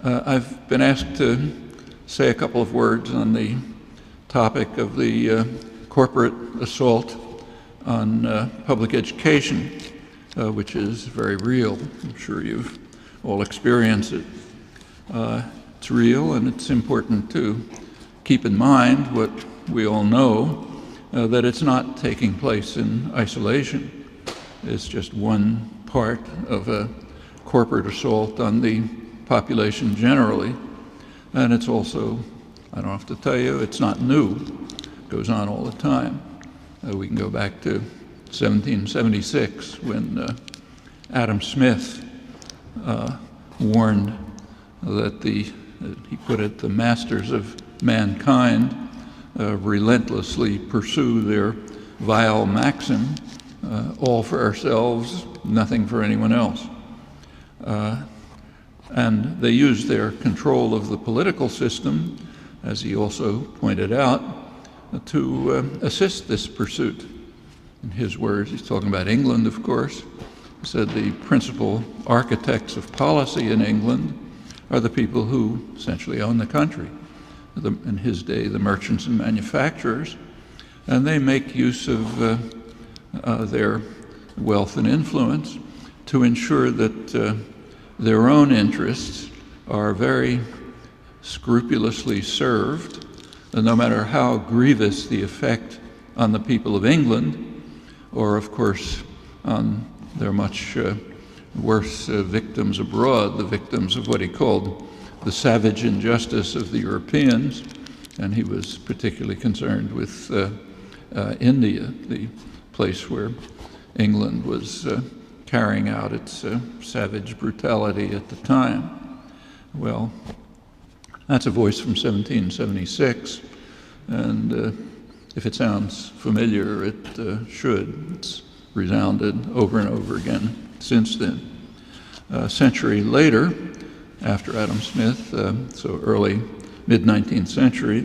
I've been asked to say a couple of words on the topic of the corporate assault on public education, which is very real. I'm sure you've all experienced it. It's real, and it's important to keep in mind what we all know, that it's not taking place in isolation. It's just one part of a corporate assault on the population generally, and it's also, I don't have to tell you, it's not new. It goes on all the time. We can go back to 1776 when Adam Smith warned that he put it, the masters of mankind relentlessly pursue their vile maxim, all for ourselves, nothing for anyone else. And they used their control of the political system, as he also pointed out, to assist this pursuit. In his words, he's talking about England, of course. He said the principal architects of policy in England are the people who essentially own the country. In his day, the merchants and manufacturers, and they make use of their wealth and influence to ensure that their own interests are very scrupulously served, no matter how grievous the effect on the people of England, or of course on their much worse victims abroad, the victims of what he called the savage injustice of the Europeans, and he was particularly concerned with India, the place where England was carrying out its savage brutality at the time. Well, that's a voice from 1776, and if it sounds familiar, it should. It's resounded over and over again since then. A century later, after Adam Smith, so early, mid-19th century,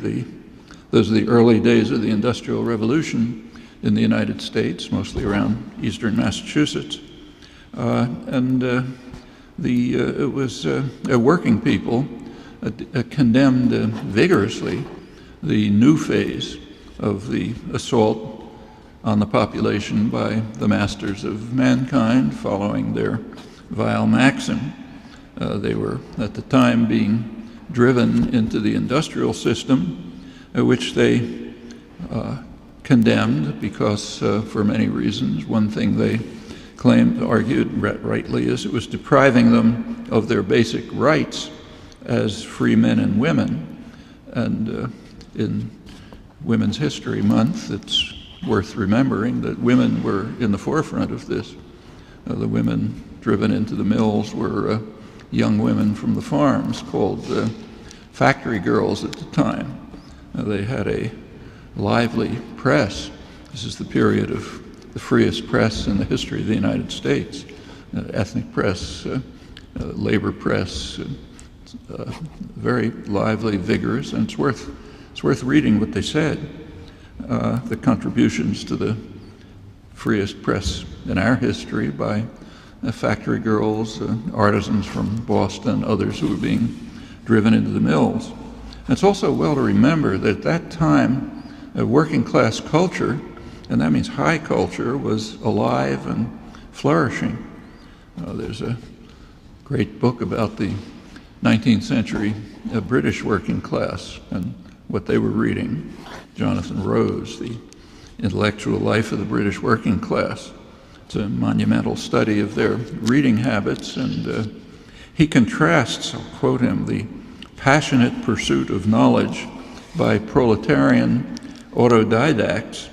those are the early days of the Industrial Revolution in the United States, mostly around eastern Massachusetts. It was working people condemned vigorously the new phase of the assault on the population by the masters of mankind, following their vile maxim. They were, at the time, being driven into the industrial system, which they condemned because, for many reasons, one thing they argued rightly, is it was depriving them of their basic rights as free men and women. And in Women's History Month, it's worth remembering that women were in the forefront of this. The women driven into the mills were young women from the farms called factory girls at the time. They had a lively press. This is the period of the freest press in the history of the United States. Ethnic press, labor press, very lively, vigorous, and it's worth reading what they said. The contributions to the freest press in our history by factory girls, artisans from Boston, others who were being driven into the mills. And it's also well to remember that at that time, a working class culture, and that means high culture, was alive and flourishing. There's a great book about the 19th century British working class and what they were reading. Jonathan Rose, The Intellectual Life of the British Working Class. It's a monumental study of their reading habits, and he contrasts, I'll quote him, the passionate pursuit of knowledge by proletarian autodidacts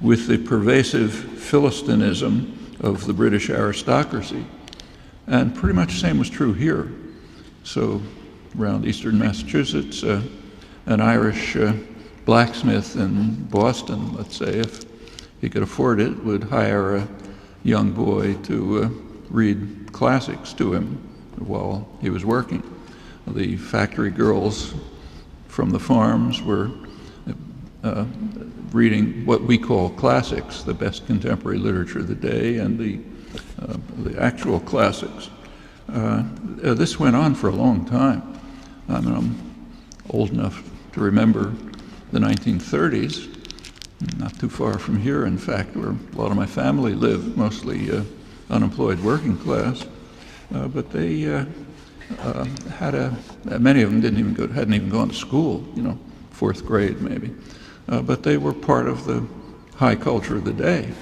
with the pervasive Philistinism of the British aristocracy. And pretty much the same was true here. So around eastern Massachusetts, an Irish blacksmith in Boston, let's say, if he could afford it, would hire a young boy to read classics to him while he was working. The factory girls from the farms were reading what we call classics, the best contemporary literature of the day, and the actual classics. This went on for a long time. I mean, I'm old enough to remember the 1930s, not too far from here, in fact, where a lot of my family lived, mostly unemployed working class. But they many of them hadn't even gone to school, fourth grade maybe. But they were part of the high culture of the day,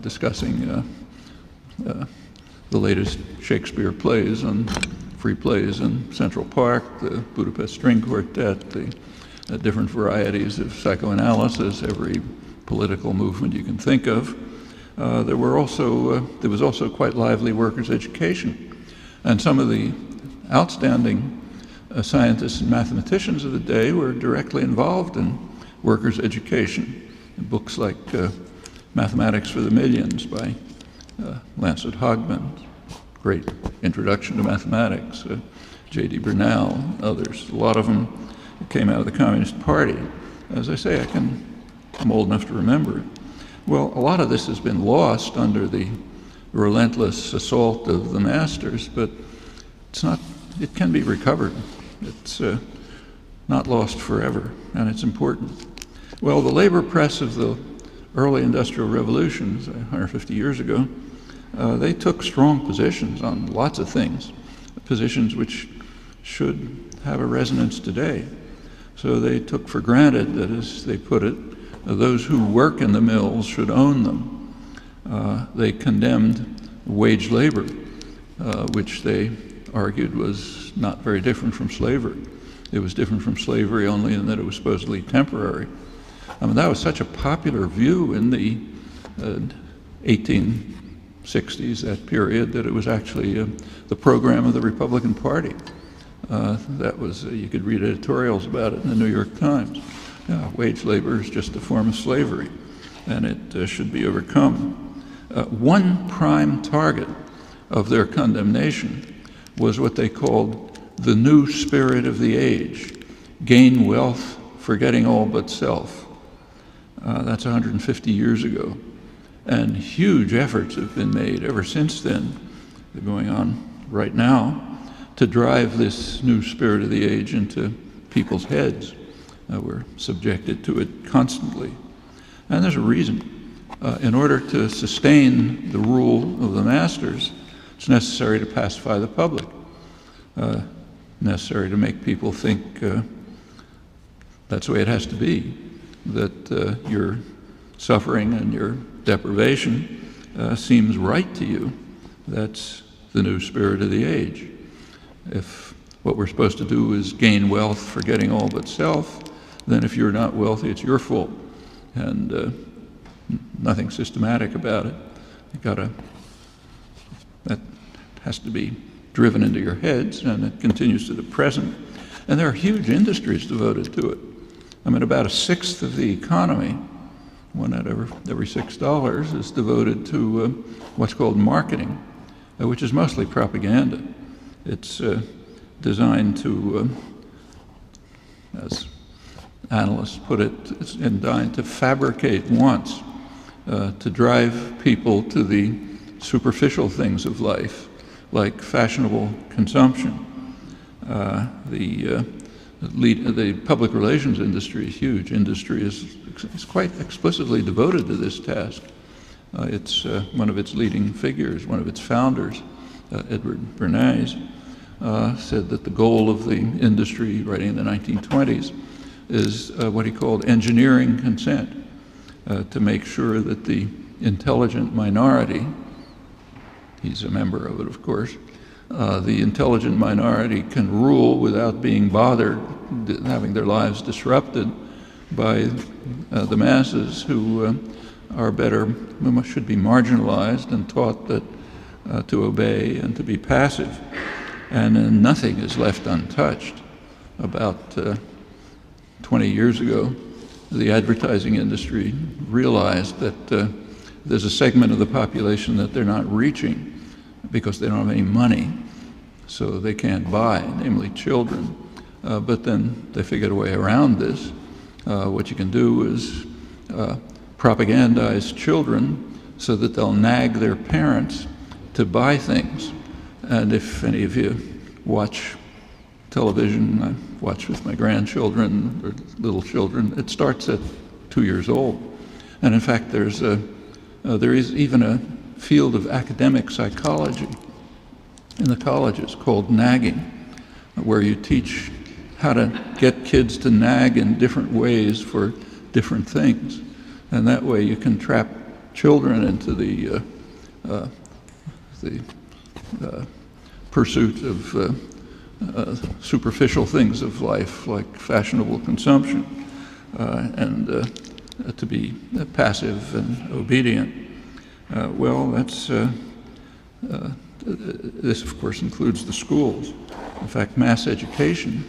discussing the latest Shakespeare plays and free plays in Central Park, the Budapest String Quartet, the different varieties of psychoanalysis, every political movement you can think of. There was also quite lively workers' education. And some of the outstanding scientists and mathematicians of the day were directly involved in workers' education. Books like Mathematics for the Millions by Lancet Hogman, great introduction to mathematics, J.D. Bernal, others. A lot of them came out of the Communist Party. As I say, I'm old enough to remember it. Well, a lot of this has been lost under the relentless assault of the masters, but it can be recovered. It's not lost forever, and it's important. Well, the labor press of the early industrial revolutions, 150 years ago, they took strong positions on lots of things, positions which should have a resonance today. So they took for granted that, as they put it, those who work in the mills should own them. They condemned wage labor, which they argued was not very different from slavery. It was different from slavery only in that it was supposedly temporary. I mean, that was such a popular view in the 1860s, that period, that it was actually the program of the Republican Party. You could read editorials about it in the New York Times. Wage labor is just a form of slavery, and it should be overcome. One prime target of their condemnation was what they called the new spirit of the age, gain wealth, forgetting all but self. That's 150 years ago. And huge efforts have been made ever since then, they're going on right now, to drive this new spirit of the age into people's heads. We're subjected to it constantly. And there's a reason. In order to sustain the rule of the masters, it's necessary to pacify the public, necessary to make people think that's the way it has to be, that your suffering and your deprivation seems right to you. That's the new spirit of the age. If what we're supposed to do is gain wealth, forgetting all but self, then if you're not wealthy, it's your fault, and nothing systematic about it. That has to be driven into your heads, and it continues to the present. And there are huge industries devoted to it. I mean, about a sixth of the economy, one out of every $6, is devoted to what's called marketing, which is mostly propaganda. It's designed to, as analysts put it, it's designed to fabricate wants, to drive people to the superficial things of life, like fashionable consumption. The public relations industry, a huge industry, is quite explicitly devoted to this task. It's one of its leading figures, one of its founders, Edward Bernays, said that the goal of the industry, writing in the 1920s, is what he called engineering consent, to make sure that the intelligent minority, he's a member of it, of course, the intelligent minority can rule without being bothered, having their lives disrupted by the masses who should be marginalized and taught that to obey and to be passive. And nothing is left untouched. About 20 years ago, the advertising industry realized that there's a segment of the population that they're not reaching because they don't have any money, so they can't buy, namely children. But then they figured a way around this. What you can do is propagandize children so that they'll nag their parents to buy things. And if any of you watch television I watch with my grandchildren or little children, it starts at 2 years old. And in fact, there is even a field of academic psychology in the colleges called nagging, where you teach how to get kids to nag in different ways for different things. And that way you can trap children into the pursuit of superficial things of life, like fashionable consumption, and to be passive and obedient. This, of course, includes the schools. In fact, mass education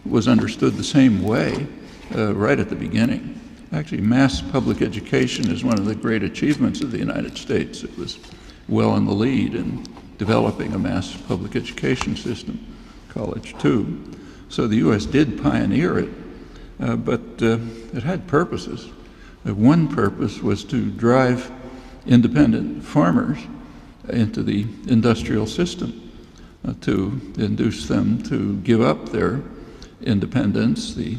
was understood the same way right at the beginning. Actually, mass public education is one of the great achievements of the United States. It was well in the lead in developing a mass public education system, college too. So the U.S. did pioneer it, but it had purposes. One purpose was to drive independent farmers into the industrial system, to induce them to give up their independence, the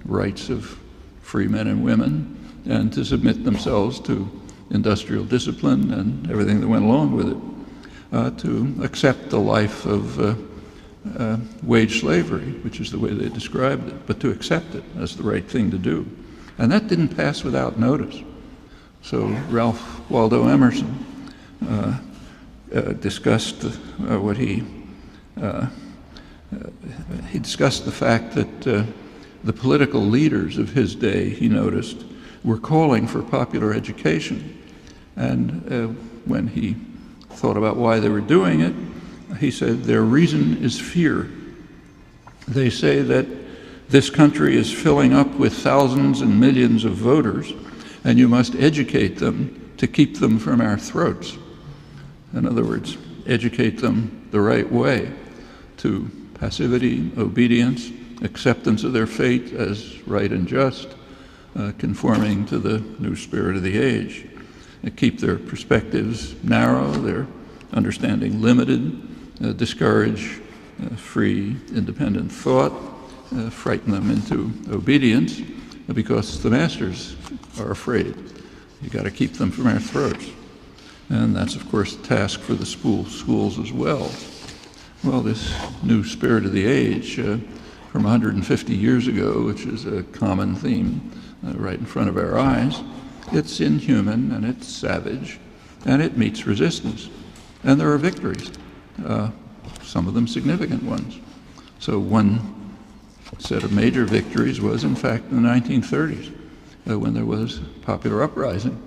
rights of free men and women, and to submit themselves to industrial discipline and everything that went along with it, to accept the life of wage slavery, which is the way they described it, but to accept it as the right thing to do. And that didn't pass without notice. So Ralph Waldo Emerson discussed he discussed the fact that the political leaders of his day, he noticed, were calling for popular education. And when he thought about why they were doing it, he said, their reason is fear. They say that this country is filling up with thousands and millions of voters, and you must educate them to keep them from our throats. In other words, educate them the right way to passivity, obedience, acceptance of their fate as right and just, conforming to the new spirit of the age. Keep their perspectives narrow, their understanding limited, discourage free, independent thought, frighten them into obedience, because the masters are afraid. You got to keep them from our throats. And that's, of course, a task for the schools as well. Well, this new spirit of the age from 150 years ago, which is a common theme right in front of our eyes, it's inhuman and it's savage and it meets resistance. And there are victories, some of them significant ones. So one set of major victories was, in fact, in the 1930s, when there was popular uprising,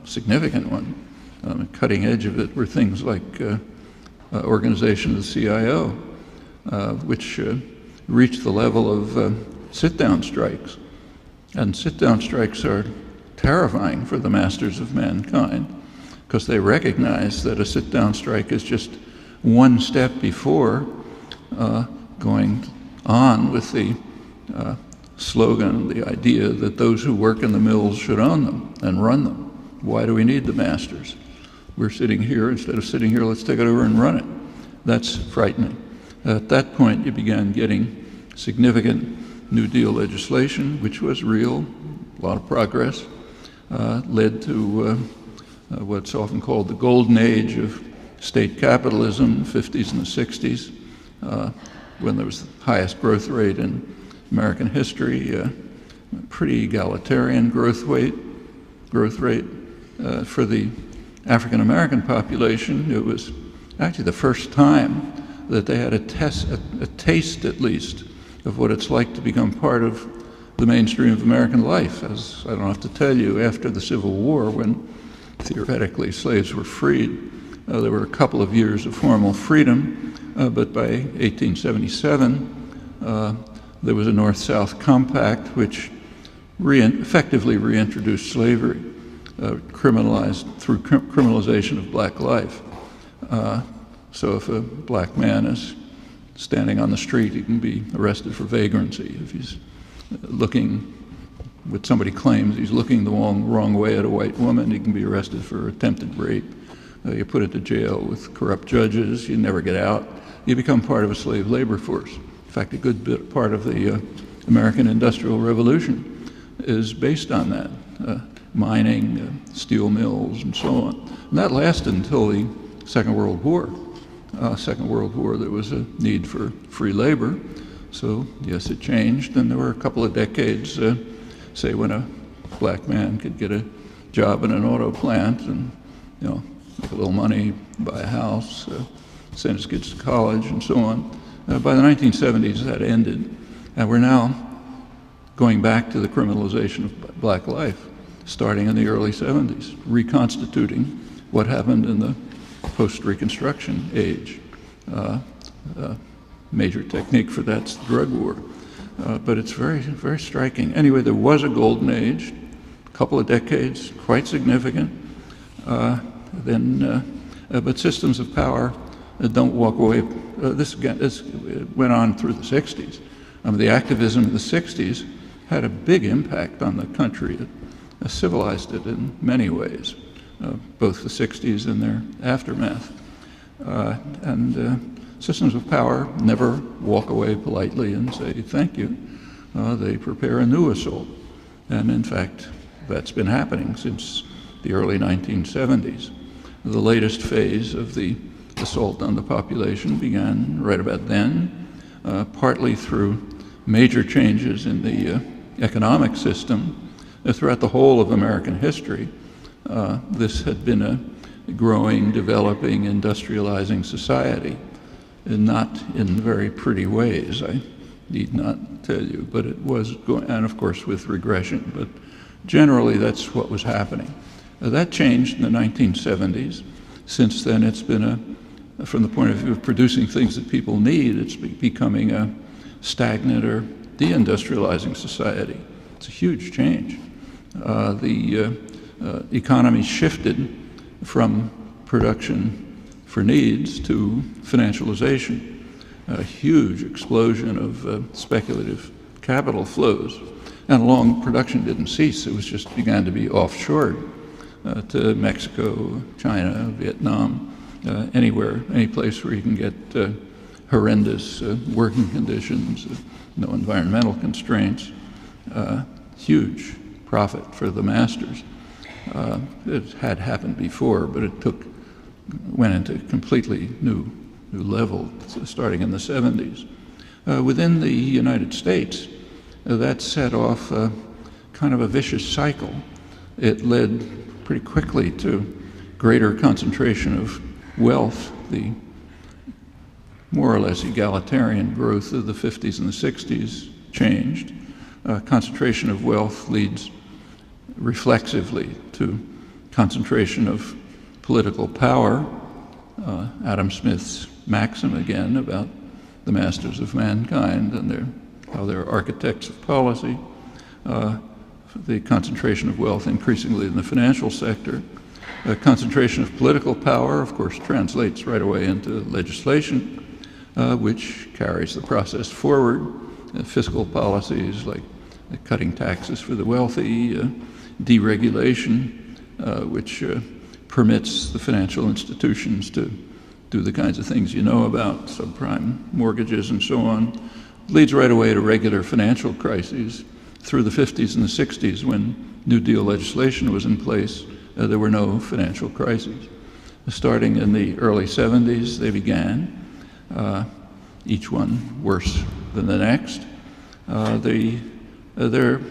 significant one. Cutting edge of it were things like organization of the CIO, which reached the level of sit-down strikes. And sit-down strikes are terrifying for the masters of mankind, because they recognize that a sit-down strike is just one step before going on with the slogan, the idea that those who work in the mills should own them and run them. Why do we need the masters? We're sitting here, instead of sitting here, let's take it over and run it. That's frightening. At that point, you began getting significant New Deal legislation, which was real, a lot of progress, led to what's often called the golden age of state capitalism, the 50s and the 60s, when there was the highest growth rate in American history, pretty egalitarian growth rate. For the African American population, it was actually the first time that they had a taste, at least, of what it's like to become part of the mainstream of American life. As I don't have to tell you, after the Civil War, when theoretically slaves were freed, there were a couple of years of formal freedom, but by 1877, there was a North-South Compact which effectively reintroduced slavery, criminalized through criminalization of black life. So if a black man is standing on the street, he can be arrested for vagrancy. If he's looking, what somebody claims he's looking the wrong way at a white woman, he can be arrested for attempted rape. You put into jail with corrupt judges, you never get out. You become part of a slave labor force. In fact, a good part of the American Industrial Revolution is based on that, mining, steel mills, and so on. And that lasted until the Second World War. Second World War, there was a need for free labor. So, yes, it changed. And there were a couple of decades, say, when a black man could get a job in an auto plant and, make a little money, buy a house, send his kids to college, and so on. By the 1970s, that ended. And we're now going back to the criminalization of black life, starting in the early 70s, reconstituting what happened in the post-Reconstruction age. Major technique for that's the drug war. But it's very, very striking. Anyway, there was a golden age, a couple of decades, quite significant. But systems of power don't walk away. This went on through the 60s. The activism of the 60s had a big impact on the country. It civilized it in many ways, both the 60s and their aftermath. Systems of power never walk away politely and say thank you. They prepare a new assault. And in fact, that's been happening since the early 1970s. The latest phase of the assault on the population began right about then, partly through major changes in the economic system. Throughout the whole of American history, this had been a growing, developing, industrializing society, and not in very pretty ways, I need not tell you, but it was going, and of course with regression, but generally that's what was happening. That changed in the 1970s. Since then it's been from the point of view of producing things that people need, it's becoming a stagnant or deindustrializing society. It's a huge change. The economy shifted from production for needs to financialization, a huge explosion of speculative capital flows. And long production didn't cease, it was just began to be offshored to Mexico, China, Vietnam, anywhere, any place where you can get horrendous working conditions, no environmental constraints, huge profit for the masters. It had happened before, but it went into a completely new level starting in the 70s. Within the United States, that set off kind of a vicious cycle. It led pretty quickly to greater concentration of wealth, the more or less egalitarian growth of the 50s and the 60s changed. Concentration of wealth leads reflexively to concentration of political power. Adam Smith's maxim again about the masters of mankind and how they're architects of policy. The concentration of wealth increasingly in the financial sector. Concentration of political power, of course, translates right away into legislation, which carries the process forward. Fiscal policies like cutting taxes for the wealthy, deregulation, which permits the financial institutions to do the kinds of things you know about, subprime mortgages and so on, leads right away to regular financial crises. Through the 50s and the 60s, when New Deal legislation was in place, there were no financial crises. Starting in the early 70s, they began, each one worse than the next. They're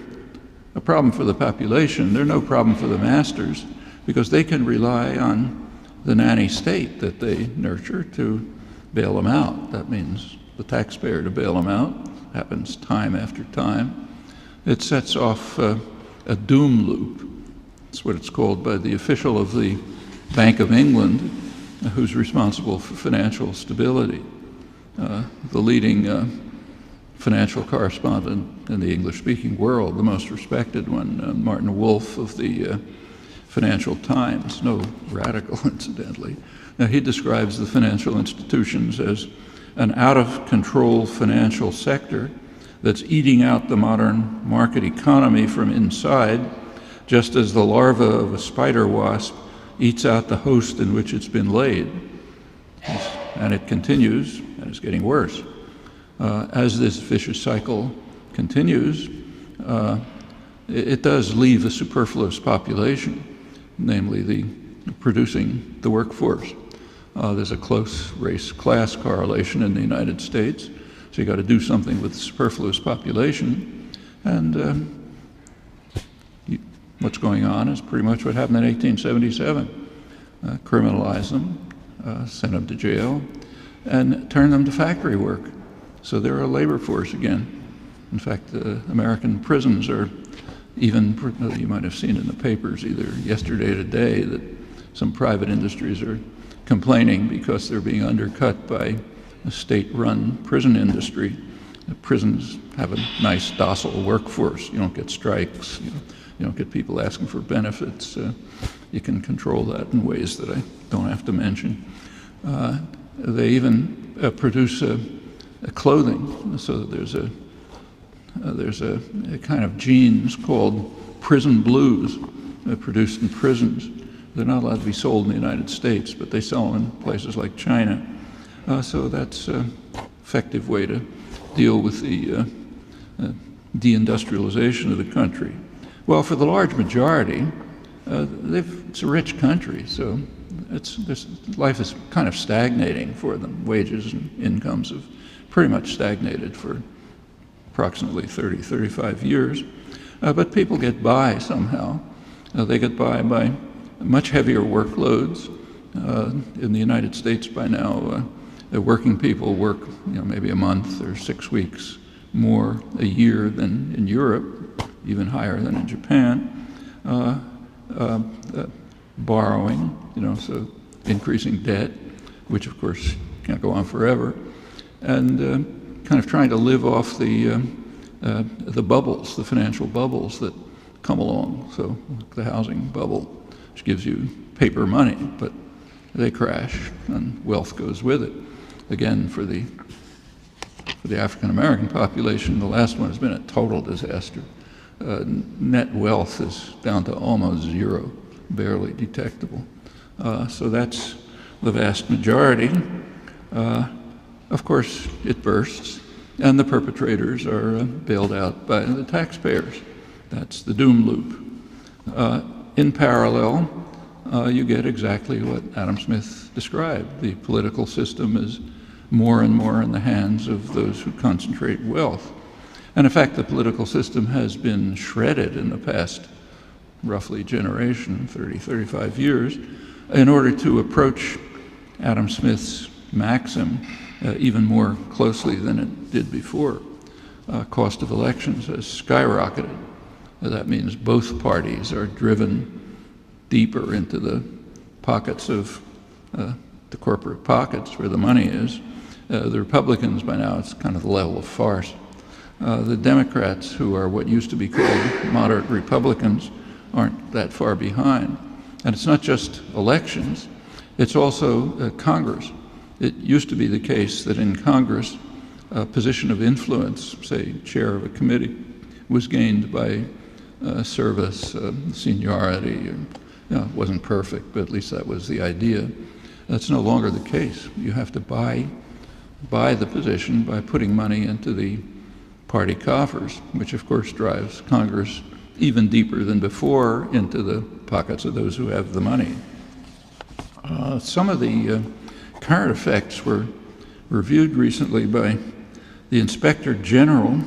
a problem for the population. They're no problem for the masters because they can rely on the nanny state that they nurture to bail them out. That means the taxpayer to bail them out. Happens time after time. It sets off a doom loop. That's what it's called by the official of the Bank of England, who's responsible for financial stability. The leading financial correspondent in the English-speaking world, the most respected one, Martin Wolf of the Financial Times, no radical, incidentally. Now, he describes the financial institutions as an out-of-control financial sector that's eating out the modern market economy from inside, just as the larva of a spider wasp eats out the host in which it's been laid. And it continues, and it's getting worse. As this vicious cycle continues, it does leave a superfluous population, namely the producing the workforce. There's a close race-class correlation in the United States, so you got to do something with the superfluous population. And what's going on is pretty much what happened in 1877. Criminalize them, send them to jail, and turn them to factory work. So they're a labor force again. In fact, American prisons are even, you might have seen in the papers either yesterday or today that some private industries are complaining because they're being undercut by a state-run prison industry. The prisons have a nice, docile workforce. You don't get strikes. You don't get people asking for benefits. You can control that in ways that I don't have to mention. They even produce clothing, so that there's a kind of jeans called prison blues produced in prisons. They're not allowed to be sold in the United States, but they sell them in places like China. So that's an effective way to deal with the deindustrialization of the country. Well, for the large majority, it's a rich country, so life is kind of stagnating for them. Wages and incomes have pretty much stagnated for approximately 30, 35 years. But people get by somehow. They get by much heavier workloads. In the United States by now, working people work maybe a month or 6 weeks more a year than in Europe, even higher than in Japan. Borrowing, so increasing debt, which of course can't go on forever, and kind of trying to live off the bubbles, the financial bubbles that come along. So the housing bubble, which gives you paper money, but they crash and wealth goes with it. Again, for the African American population, the last one has been a total disaster. Net wealth is down to almost zero, barely detectable. So that's the vast majority. Of course, it bursts, and the perpetrators are bailed out by the taxpayers. That's the doom loop. In parallel, you get exactly what Adam Smith described. The political system is more and more in the hands of those who concentrate wealth. And in fact, the political system has been shredded in the past roughly generation, 30, 35 years, in order to approach Adam Smith's maxim even more closely than it did before. Cost of elections has skyrocketed. That means both parties are driven deeper into the pockets of the corporate pockets where the money is. The Republicans, by now, it's kind of the level of farce. The Democrats, who are what used to be called moderate Republicans, aren't that far behind. And it's not just elections, it's also Congress. It used to be the case that in Congress, a position of influence, say chair of a committee, was gained by service, seniority. It wasn't perfect, but at least that was the idea. That's no longer the case. You have to buy the position by putting money into the party coffers, which of course drives Congress even deeper than before into the pockets of those who have the money. Some of the current effects were reviewed recently by the Inspector General,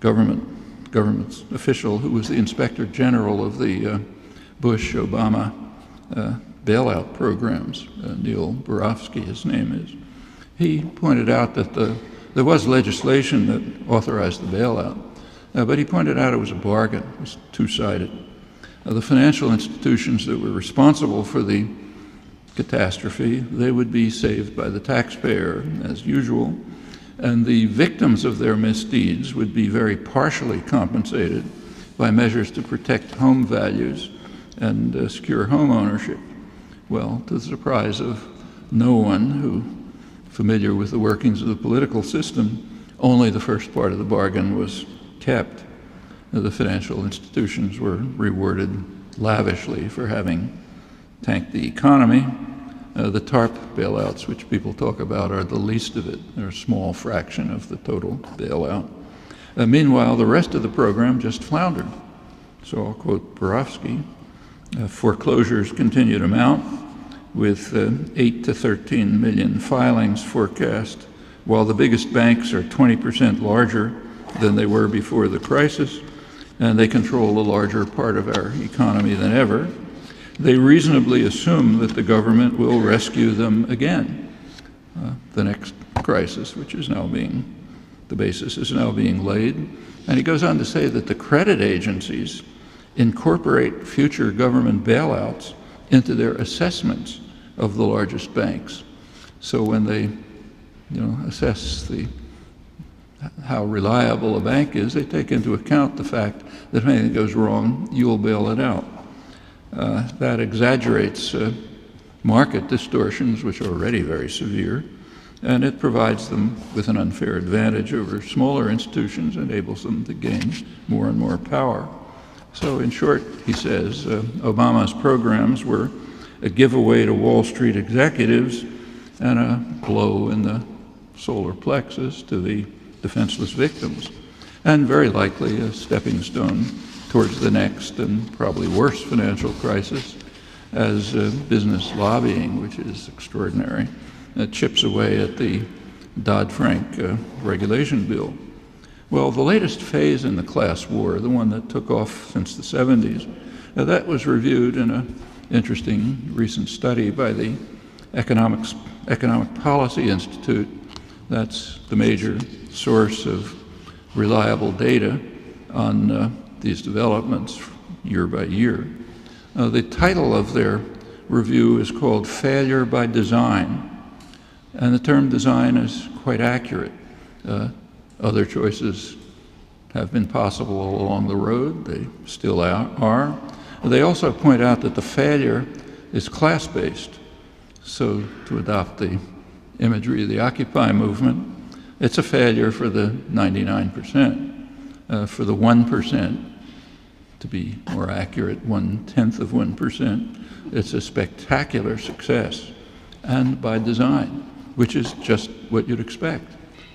government's official, who was the Inspector General of the Bush-Obama bailout programs. Neil Barofsky, his name is. He pointed out that there was legislation that authorized the bailout, but he pointed out it was a bargain. It was two-sided. The financial institutions that were responsible for the catastrophe, they would be saved by the taxpayer, as usual, and the victims of their misdeeds would be very partially compensated by measures to protect home values and secure home ownership. Well, to the surprise of no one who familiar with the workings of the political system, only the first part of the bargain was kept. The financial institutions were rewarded lavishly for having tanked the economy, The TARP bailouts, which people talk about, are the least of it. They're a small fraction of the total bailout. Meanwhile, the rest of the program just floundered. So I'll quote Borofsky. Foreclosures continue to mount, with 8 to 13 million filings forecast, while the biggest banks are 20% larger than they were before the crisis, and they control a larger part of our economy than ever. They reasonably assume that the government will rescue them again. The next crisis, which is now the basis is now being laid. And he goes on to say that the credit agencies incorporate future government bailouts into their assessments of the largest banks. So when they assess how reliable a bank is, they take into account the fact that if anything goes wrong, you'll bail it out. That exaggerates market distortions, which are already very severe, and it provides them with an unfair advantage over smaller institutions, enables them to gain more and more power. So in short, he says, Obama's programs were a giveaway to Wall Street executives and a blow in the solar plexus to the defenseless victims, and very likely a stepping stone towards the next and probably worse financial crisis, as business lobbying, which is extraordinary, chips away at the Dodd-Frank regulation bill. Well, the latest phase in the class war, the one that took off since the 70s, that was reviewed in an interesting recent study by the Economic Policy Institute. That's the major source of reliable data on these developments year by year. The title of their review is called Failure by Design, and the term design is quite accurate. Other choices have been possible along the road. They still are. They also point out that the failure is class-based. So to adopt the imagery of the Occupy movement, it's a failure for the 99%. For the 1%, to be more accurate, 1/10 of 1%, it's a spectacular success, and by design, which is just what you'd expect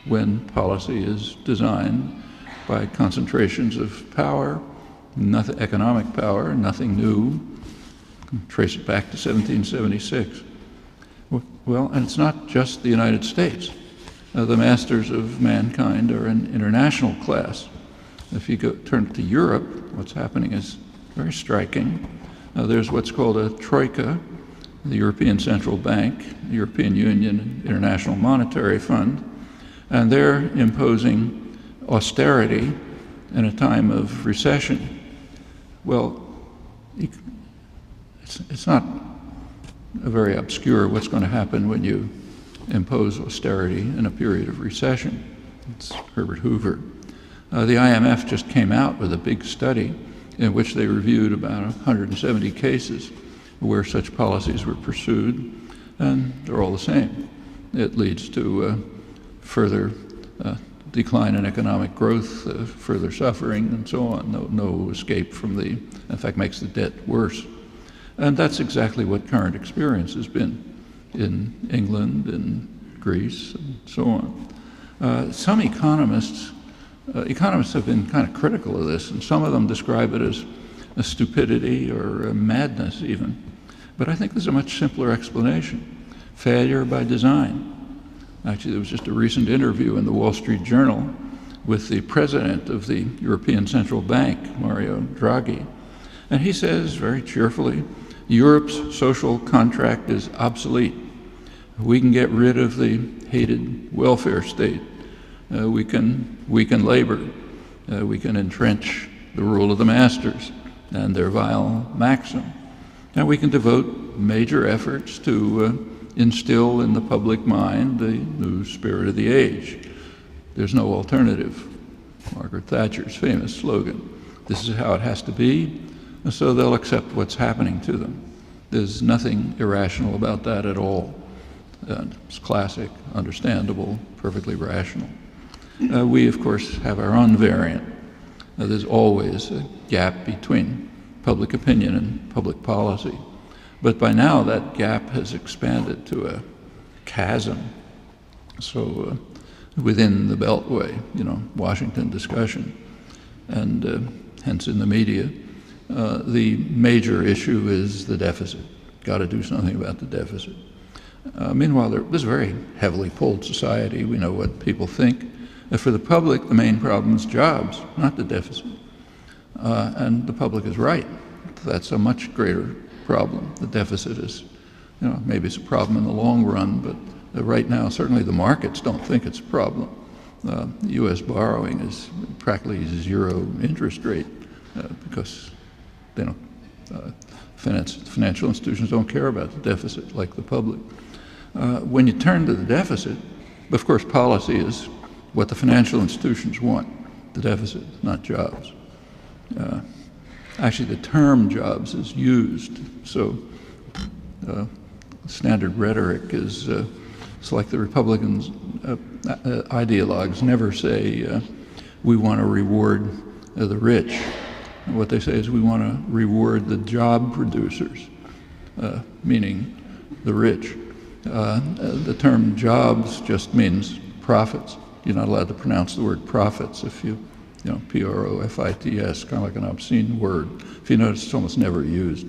when policy is designed by concentrations of power, nothing, economic power, nothing new. Trace it back to 1776. Well, and it's not just the United States. The masters of mankind are an international class. If you turn to Europe, what's happening is very striking. There's what's called a troika, the European Central Bank, the European Union, International Monetary Fund, and they're imposing austerity in a time of recession. Well, it's not very obscure what's going to happen when you impose austerity in a period of recession. It's Herbert Hoover. The IMF just came out with a big study in which they reviewed about 170 cases where such policies were pursued, and they're all the same. It leads to further decline in economic growth, further suffering, and so on. No escape from in fact, makes the debt worse. And that's exactly what current experience has been in England and Greece and so on. Some economists have been kind of critical of this, and some of them describe it as a stupidity or a madness even. But I think there's a much simpler explanation. Failure by design. Actually, there was just a recent interview in the Wall Street Journal with the president of the European Central Bank, Mario Draghi. And he says very cheerfully, Europe's social contract is obsolete. We can get rid of the hated welfare state. We can weaken labor. We can entrench the rule of the masters and their vile maxim. And we can devote major efforts to instill in the public mind the new spirit of the age. There's no alternative. Margaret Thatcher's famous slogan. This is how it has to be, and so they'll accept what's happening to them. There's nothing irrational about that at all. It's classic, understandable, perfectly rational. We, of course, have our own variant. There's always a gap between public opinion and public policy. But by now, that gap has expanded to a chasm. So within the Beltway, Washington discussion, and hence in the media, the major issue is the deficit. Got to do something about the deficit. Meanwhile, this is a very heavily polled society. We know what people think. For the public, the main problem is jobs, not the deficit. And the public is right. That's a much greater problem. The deficit is, maybe it's a problem in the long run, but right now, certainly the markets don't think it's a problem. The U.S. borrowing is practically zero interest rate because they don't, financial institutions don't care about the deficit like the public. When you turn to the deficit, of course, policy is what the financial institutions want, the deficit, not jobs. Actually, the term jobs is used, so standard rhetoric is, it's like the Republicans, ideologues never say, we want to reward the rich. What they say is we want to reward the job producers, meaning the rich. The term jobs just means profits. You're not allowed to pronounce the word profits if P-R-O-F-I-T-S, kind of like an obscene word. If you notice, it's almost never used.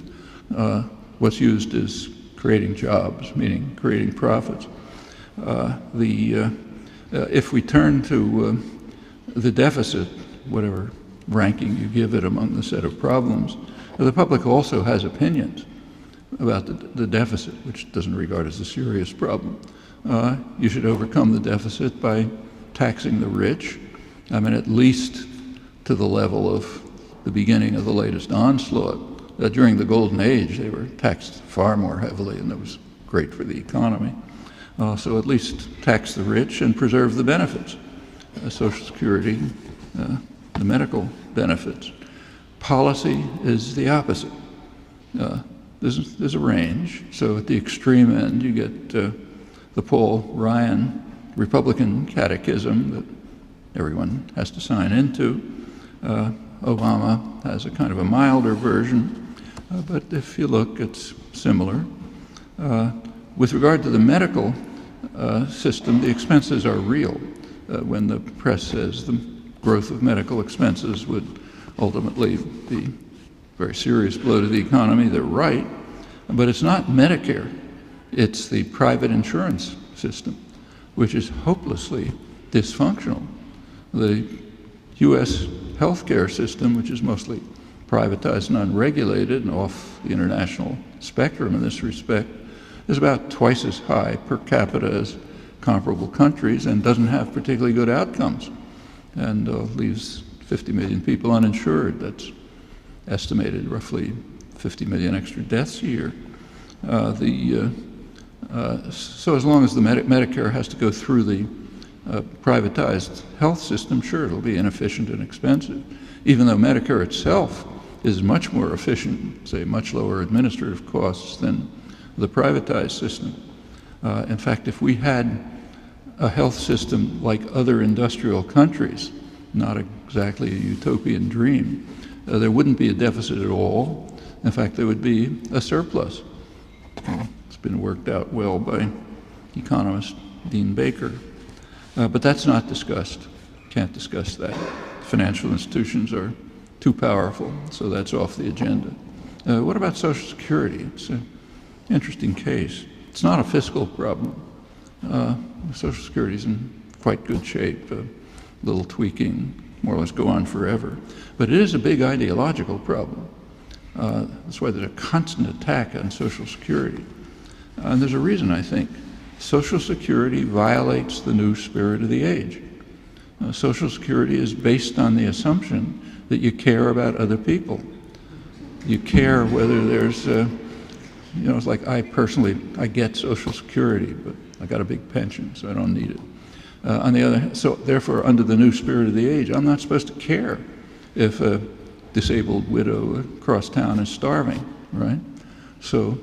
What's used is creating jobs, meaning creating profits. If we turn to the deficit, whatever ranking you give it among the set of problems, the public also has opinions about the deficit, which doesn't regard as a serious problem. You should overcome the deficit by taxing the rich, at least to the level of the beginning of the latest onslaught. During the Golden Age, they were taxed far more heavily, and that was great for the economy. So at least tax the rich and preserve the benefits, Social Security, the medical benefits. Policy is the opposite. There's a range. So at the extreme end, you get the Paul Ryan Republican catechism that everyone has to sign into. Obama has a kind of a milder version, but if you look, it's similar. With regard to the medical system, the expenses are real. When the press says the growth of medical expenses would ultimately be a very serious blow to the economy, they're right. But it's not Medicare. It's the private insurance system, which is hopelessly dysfunctional. The U.S. healthcare system, which is mostly privatized and unregulated and off the international spectrum in this respect, is about twice as high per capita as comparable countries and doesn't have particularly good outcomes, and leaves 50 million people uninsured. That's estimated roughly 50 million extra deaths a year. So as long as the Medicare has to go through the privatized health system, sure, it'll be inefficient and expensive, even though Medicare itself is much more efficient, say much lower administrative costs than the privatized system. In fact, if we had a health system like other industrial countries, not exactly a utopian dream, there wouldn't be a deficit at all. In fact, there would be a surplus. It's been worked out well by economist Dean Baker. But that's not discussed. Can't discuss that. Financial institutions are too powerful, so that's off the agenda. What about Social Security? It's an interesting case. It's not a fiscal problem. Social Security is in quite good shape. A little tweaking, more or less go on forever. But it is a big ideological problem. That's why there's a constant attack on Social Security. And there's a reason, I think. Social Security violates the new spirit of the age. Social Security is based on the assumption that you care about other people. You care whether there's, it's like I get Social Security, but I got a big pension, so I don't need it. On the other hand, so therefore, under the new spirit of the age, I'm not supposed to care if a disabled widow across town is starving, right? So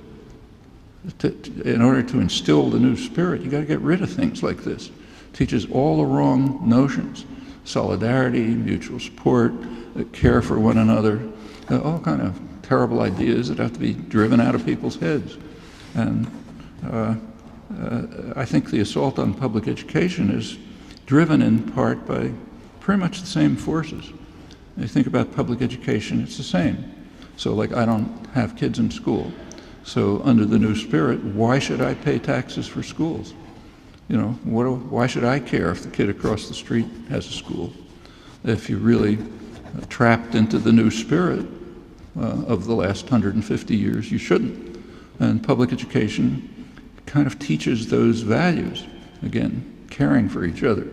in order to instill the new spirit, you got to get rid of things like this. It teaches all the wrong notions: solidarity, mutual support, care for one another, all kind of terrible ideas that have to be driven out of people's heads. And I think the assault on public education is driven in part by pretty much the same forces. When you think about public education, it's the same. So like, I don't have kids in school. So under the new spirit, why should I pay taxes for schools? You know, why should I care if the kid across the street has a school? If you're really trapped into the new spirit of the last 150 years, you shouldn't. And public education kind of teaches those values. Again, caring for each other,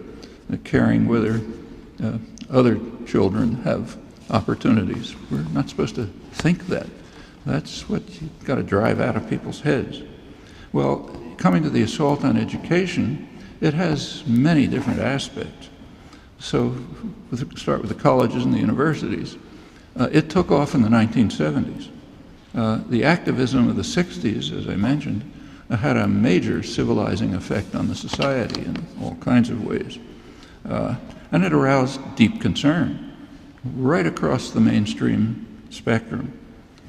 caring whether other children have opportunities. We're not supposed to think that. That's what you've got to drive out of people's heads. Well, coming to the assault on education, it has many different aspects. So start with the colleges and the universities. It took off in the 1970s. The activism of the 60s, as I mentioned, had a major civilizing effect on the society in all kinds of ways. And it aroused deep concern right across the mainstream spectrum.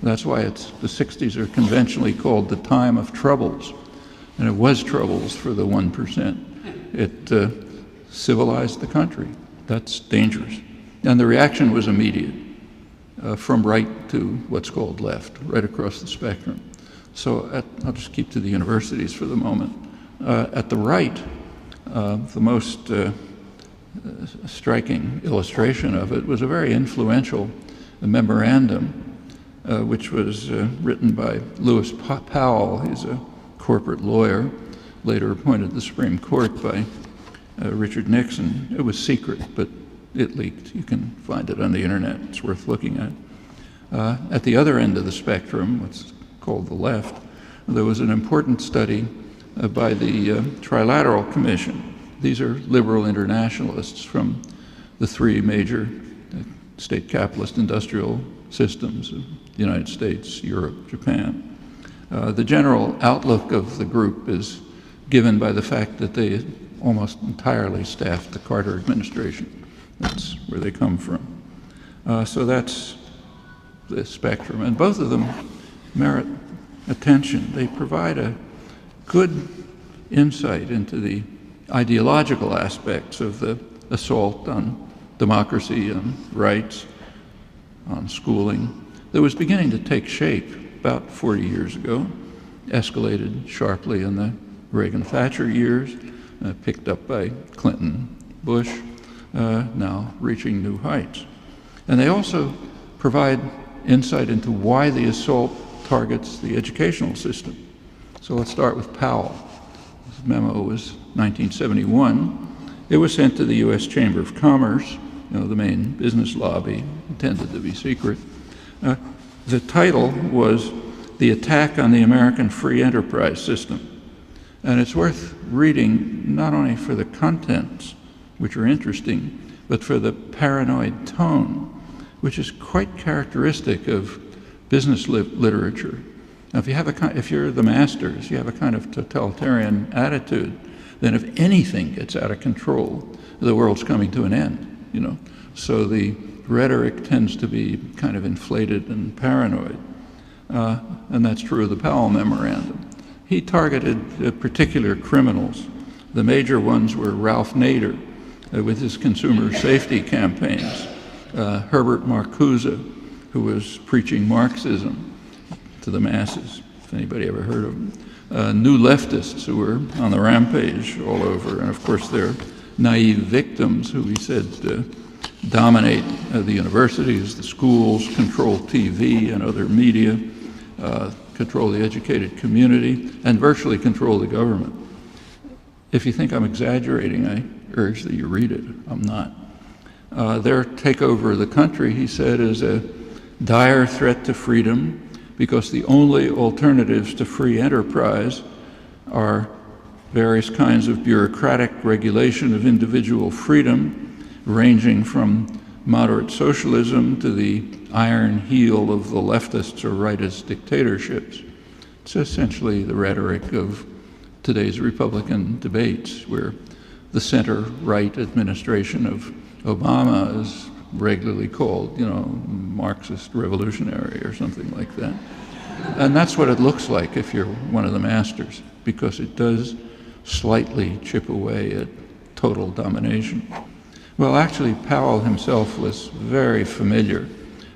That's why the 60s are conventionally called the time of troubles. And it was troubles for the 1%. It civilized the country. That's dangerous. And the reaction was immediate, from right to what's called left, right across the spectrum. So I'll just keep to the universities for the moment. At the right, the most striking illustration of it was a very influential memorandum, which was written by Lewis Powell. He's a corporate lawyer, later appointed to the Supreme Court by Richard Nixon. It was secret, but it leaked. You can find it on the internet. It's worth looking at. At the other end of the spectrum, what's called the left, there was an important study by the Trilateral Commission. These are liberal internationalists from the three major state capitalist industrial systems of the United States, Europe, Japan. The general outlook of the group is given by the fact that they almost entirely staffed the Carter administration. That's where they come from. So that's the spectrum. And both of them merit attention. They provide a good insight into the ideological aspects of the assault on democracy, on rights, on schooling, that was beginning to take shape about 40 years ago, escalated sharply in the Reagan-Thatcher years, picked up by Clinton-Bush, now reaching new heights. And they also provide insight into why the assault targets the educational system. So let's start with Powell. This memo was 1971. It was sent to the U.S. Chamber of Commerce, the main business lobby, intended to be secret. The title was "The Attack on the American Free Enterprise System." And it's worth reading not only for the contents, which are interesting, but for the paranoid tone, which is quite characteristic of business literature. Now, if you're the masters, you have a kind of totalitarian attitude, then if anything gets out of control, the world's coming to an end, So the rhetoric tends to be kind of inflated and paranoid. And that's true of the Powell Memorandum. He targeted particular criminals. The major ones were Ralph Nader with his consumer safety campaigns, Herbert Marcuse, who was preaching Marxism to the masses, if anybody ever heard of them. New leftists who were on the rampage all over, and of course their naive victims who he said dominate the universities, the schools, control TV and other media, control the educated community, and virtually control the government. If you think I'm exaggerating, I urge that you read it. I'm not. Their takeover of the country, he said, is a dire threat to freedom because the only alternatives to free enterprise are various kinds of bureaucratic regulation of individual freedom, ranging from moderate socialism to the iron heel of the leftists or rightist dictatorships. It's essentially the rhetoric of today's Republican debates, where the center-right administration of Obama is regularly called, Marxist revolutionary or something like that. And that's what it looks like if you're one of the masters, because it does slightly chip away at total domination. Well, actually, Powell himself was very familiar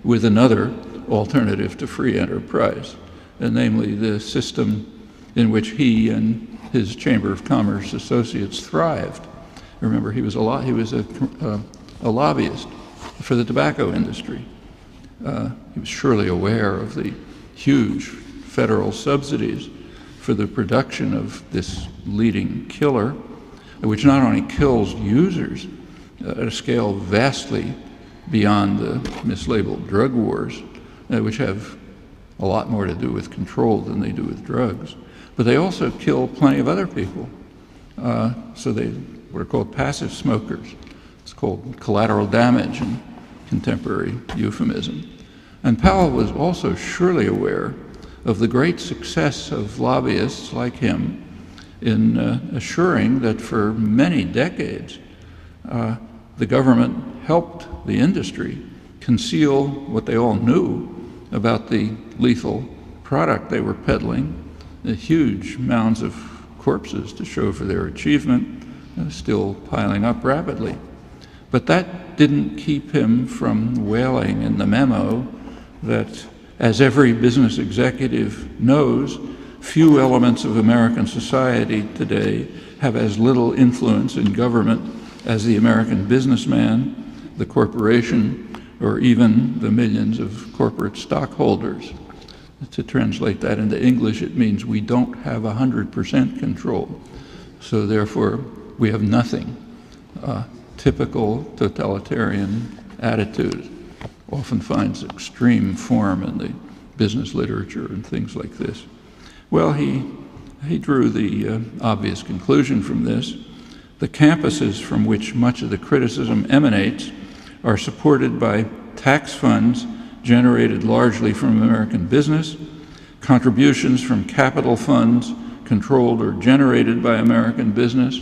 with another alternative to free enterprise, and namely the system in which he and his Chamber of Commerce associates thrived. Remember, he was a lobbyist for the tobacco industry. He was surely aware of the huge federal subsidies for the production of this leading killer, which not only kills users at a scale vastly beyond the mislabeled drug wars, which have a lot more to do with control than they do with drugs, but they also kill plenty of other people. So they were called passive smokers. It's called collateral damage in contemporary euphemism. And Powell was also surely aware of the great success of lobbyists like him in assuring that for many decades the government helped the industry conceal what they all knew about the lethal product they were peddling, the huge mounds of corpses to show for their achievement, still piling up rapidly. But that didn't keep him from wailing in the memo that, as every business executive knows, few elements of American society today have as little influence in government as the American businessman, the corporation, or even the millions of corporate stockholders. To translate that into English, it means we don't have 100% control. So therefore, we have nothing. Typical totalitarian attitude often finds extreme form in the business literature and things like this. Well, he drew the obvious conclusion from this. The campuses from which much of the criticism emanates are supported by tax funds generated largely from American business, contributions from capital funds controlled or generated by American business.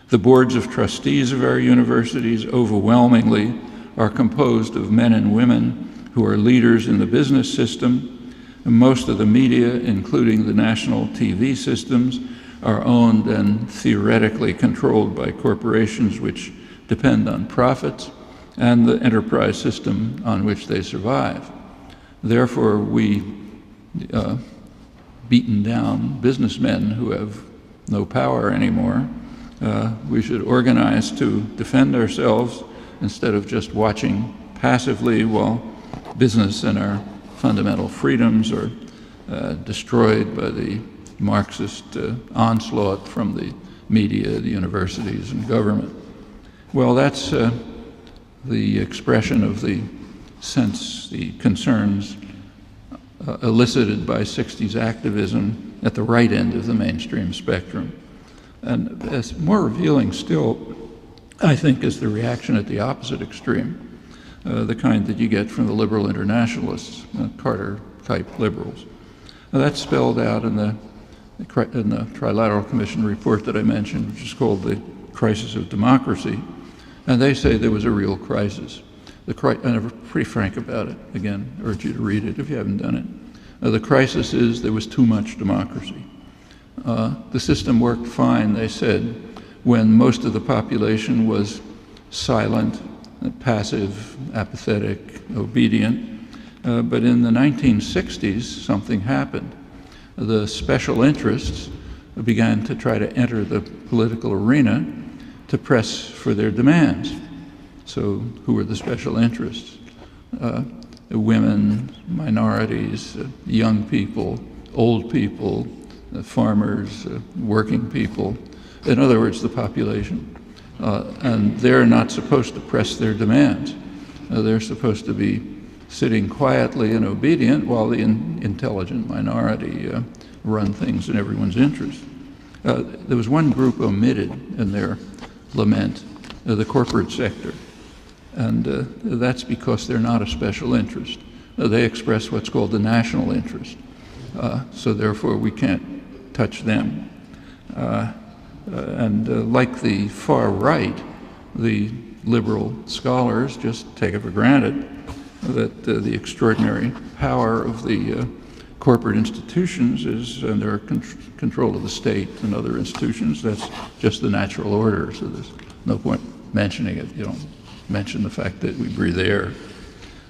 The boards of trustees of our universities overwhelmingly are composed of men and women who are leaders in the business system. And most of the media, including the national TV systems, are owned and theoretically controlled by corporations which depend on profits and the enterprise system on which they survive. Therefore, we beaten down businessmen who have no power anymore. We should organize to defend ourselves instead of just watching passively while business and our fundamental freedoms are destroyed by the Marxist onslaught from the media, the universities, and government. Well, that's the expression of the sense, the concerns elicited by 60s activism at the right end of the mainstream spectrum. And as more revealing still, I think, is the reaction at the opposite extreme, the kind that you get from the liberal internationalists, Carter-type liberals. Now, that's spelled out in the Trilateral Commission report that I mentioned, which is called The Crisis of Democracy. And they say there was a real crisis. And I'm pretty frank about it. Again, I urge you to read it if you haven't done it. The crisis is there was too much democracy. The system worked fine, they said, when most of the population was silent, passive, apathetic, obedient. But in the 1960s, something happened. The special interests began to try to enter the political arena to press for their demands. So who were the special interests? Women, minorities, young people, old people, farmers, working people. In other words, the population. And they're not supposed to press their demands. They're supposed to be sitting quietly and obedient while the intelligent minority run things in everyone's interest. There was one group omitted in their lament, the corporate sector. And that's because they're not a special interest. They express what's called the national interest. So therefore, we can't touch them. And like the far right, the liberal scholars just take it for granted that the extraordinary power of the corporate institutions is under control of the state and other institutions. That's just the natural order, so there's no point mentioning it. You don't mention the fact that we breathe air.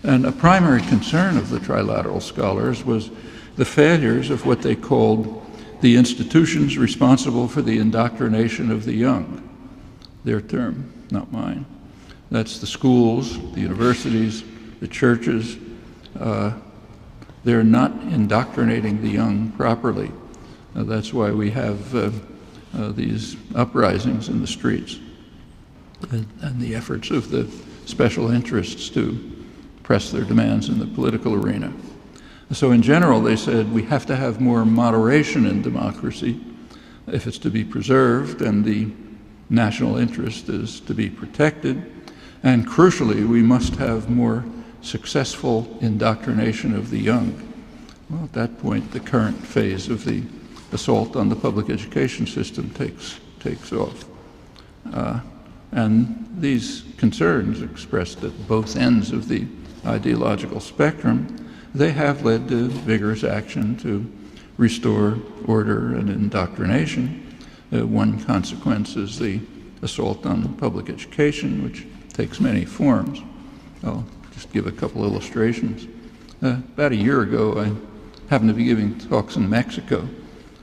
And a primary concern of the trilateral scholars was the failures of what they called the institutions responsible for the indoctrination of the young. Their term, not mine. That's the schools, the universities, the churches. They're not indoctrinating the young properly. That's why we have these uprisings in the streets and the efforts of the special interests to press their demands in the political arena. So in general, they said we have to have more moderation in democracy if it's to be preserved and the national interest is to be protected. And crucially, we must have more successful indoctrination of the young. Well, at that point, the current phase of the assault on the public education system takes off. And these concerns expressed at both ends of the ideological spectrum, they have led to vigorous action to restore order and indoctrination. One consequence is the assault on public education, which takes many forms. I'll just give a couple illustrations. About a year ago, I happened to be giving talks in Mexico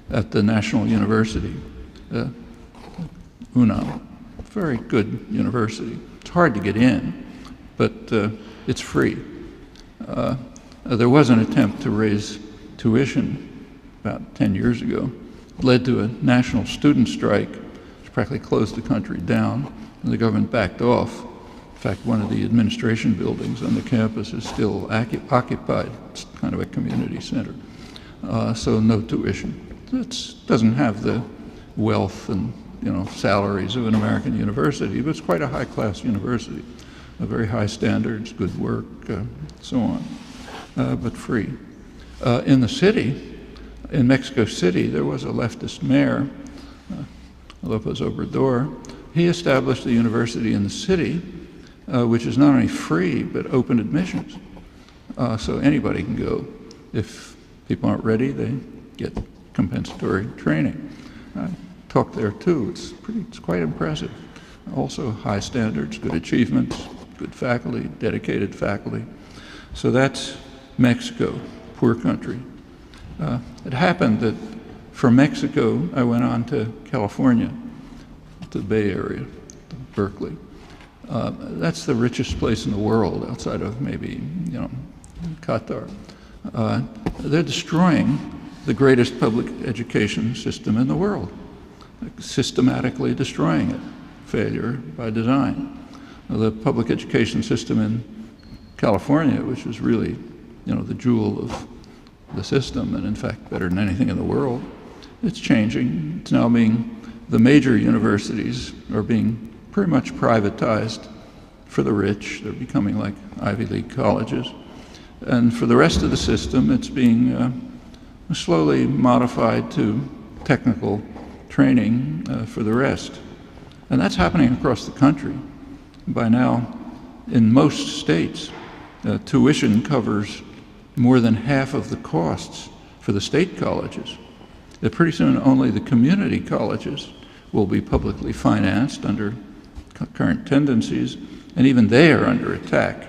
at the National University, UNAM. Very good university. It's hard to get in, but it's free. There was an attempt to raise tuition about 10 years ago. It led to a national student strike, which practically closed the country down, and the government backed off. In fact, one of the administration buildings on the campus is still occupied. It's kind of a community center. So no tuition. It doesn't have the wealth and salaries of an American university, but it's quite a high-class university. Very high standards, good work, so on, but free. In the city, in Mexico City, there was a leftist mayor, López Obrador. He established a university in the city, which is not only free, but open admissions. So anybody can go. If people aren't ready, they get compensatory training. I taught there too. It's quite impressive. Also high standards, good achievements, good faculty, dedicated faculty. So that's Mexico, poor country. It happened that from Mexico, I went on to California, to the Bay Area, to Berkeley. That's the richest place in the world, outside of maybe, Qatar. They're destroying the greatest public education system in the world, systematically destroying it, failure by design. The public education system in California, which is really, the jewel of the system, and in fact better than anything in the world, it's changing. It's now the major universities are being pretty much privatized for the rich. They're becoming like Ivy League colleges. And for the rest of the system, it's being slowly modified to technical training for the rest. And that's happening across the country. By now, in most states, tuition covers more than half of the costs for the state colleges. Pretty soon, only the community colleges will be publicly financed under current tendencies, and even they are under attack.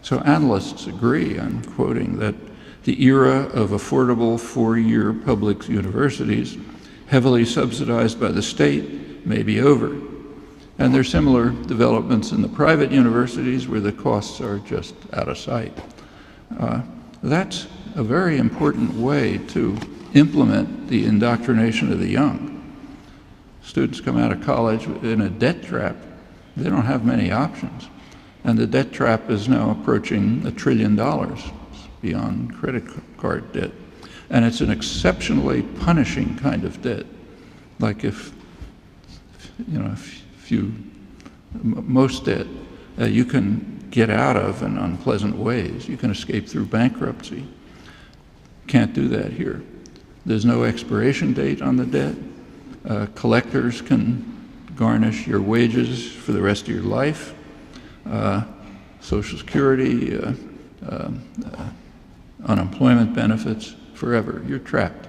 So analysts agree, I'm quoting, that the era of affordable four-year public universities, heavily subsidized by the state, may be over. And there are similar developments in the private universities where the costs are just out of sight. That's a very important way to implement the indoctrination of the young. Students come out of college in a debt trap. They don't have many options. And the debt trap is now approaching $1 trillion. It's beyond credit card debt. And it's an exceptionally punishing kind of debt. Like most debt you can get out of in unpleasant ways. You can escape through bankruptcy. Can't do that here. There's no expiration date on the debt. Collectors can garnish your wages for the rest of your life. Social Security, unemployment benefits, forever. You're trapped.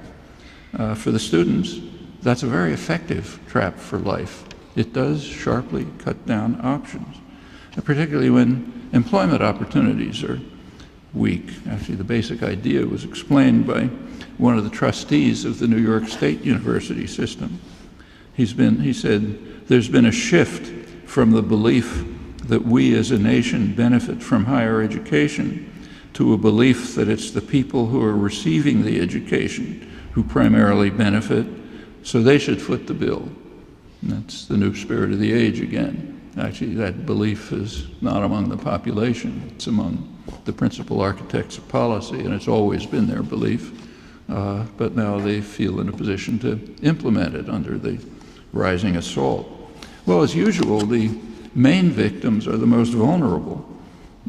For the students, that's a very effective trap for life. It does sharply cut down options, particularly when employment opportunities are weak. Actually, the basic idea was explained by one of the trustees of the New York State University system. He said, there's been a shift from the belief that we as a nation benefit from higher education to a belief that it's the people who are receiving the education who primarily benefit, so they should foot the bill. And that's the new spirit of the age again. Actually, that belief is not among the population, it's among the principal architects of policy, and it's always been their belief. But now they feel in a position to implement it under the rising assault. Well, as usual, the main victims are the most vulnerable.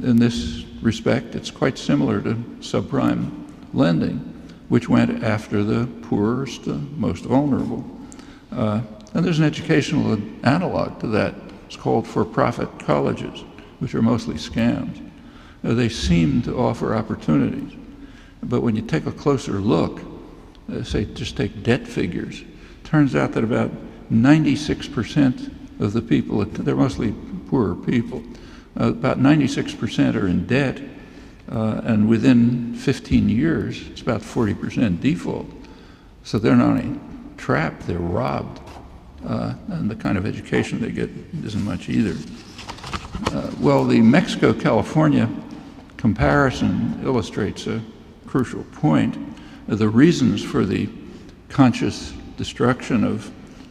In this respect, it's quite similar to subprime lending, which went after the poorest, most vulnerable. And there's an educational analog to that. It's called for-profit colleges, which are mostly scams. They seem to offer opportunities, but when you take a closer look, say just take debt figures, turns out that about 96% of the people, they're mostly poorer people, about 96% are in debt, and within 15 years, it's about 40% default. So they're not only trapped, they're robbed. And the kind of education they get isn't much either. Well, the Mexico-California comparison illustrates a crucial point. The reasons for the conscious destruction of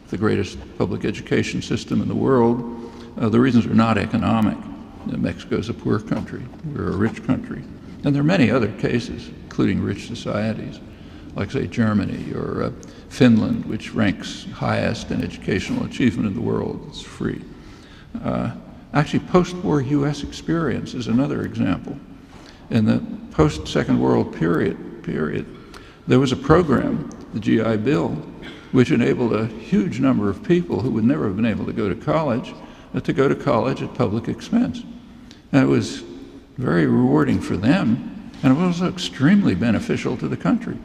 the greatest public education system in the world, the reasons are not economic. Mexico's a poor country, we're a rich country. And there are many other cases, including rich societies, like say Germany or Finland, which ranks highest in educational achievement in the world. It's free. Actually, post-war US experience is another example. In the post-Second World period, there was a program, the GI Bill, which enabled a huge number of people who would never have been able to go to college at public expense. And it was very rewarding for them, and it was also extremely beneficial to the country.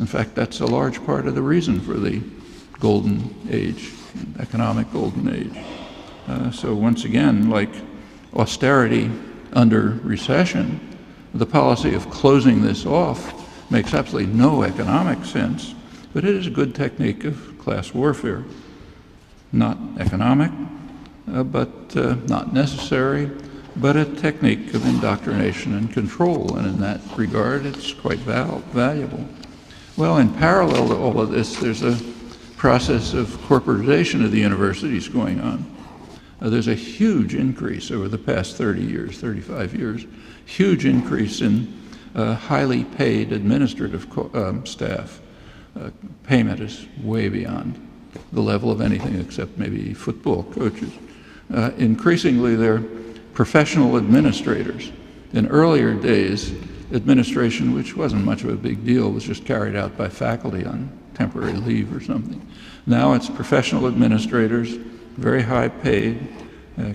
In fact, that's a large part of the reason for the golden age, economic golden age. So once again, like austerity under recession, the policy of closing this off makes absolutely no economic sense, but it is a good technique of class warfare. Not economic, but not necessary, but a technique of indoctrination and control, and in that regard, it's quite valuable. Well, in parallel to all of this, there's a process of corporatization of the universities going on. There's a huge increase over the past 30 years, 35 years, huge increase in highly paid administrative staff. Payment is way beyond the level of anything except maybe football coaches. Increasingly, they're professional administrators. In earlier days, administration, which wasn't much of a big deal, was just carried out by faculty on temporary leave or something. Now it's professional administrators, very high paid,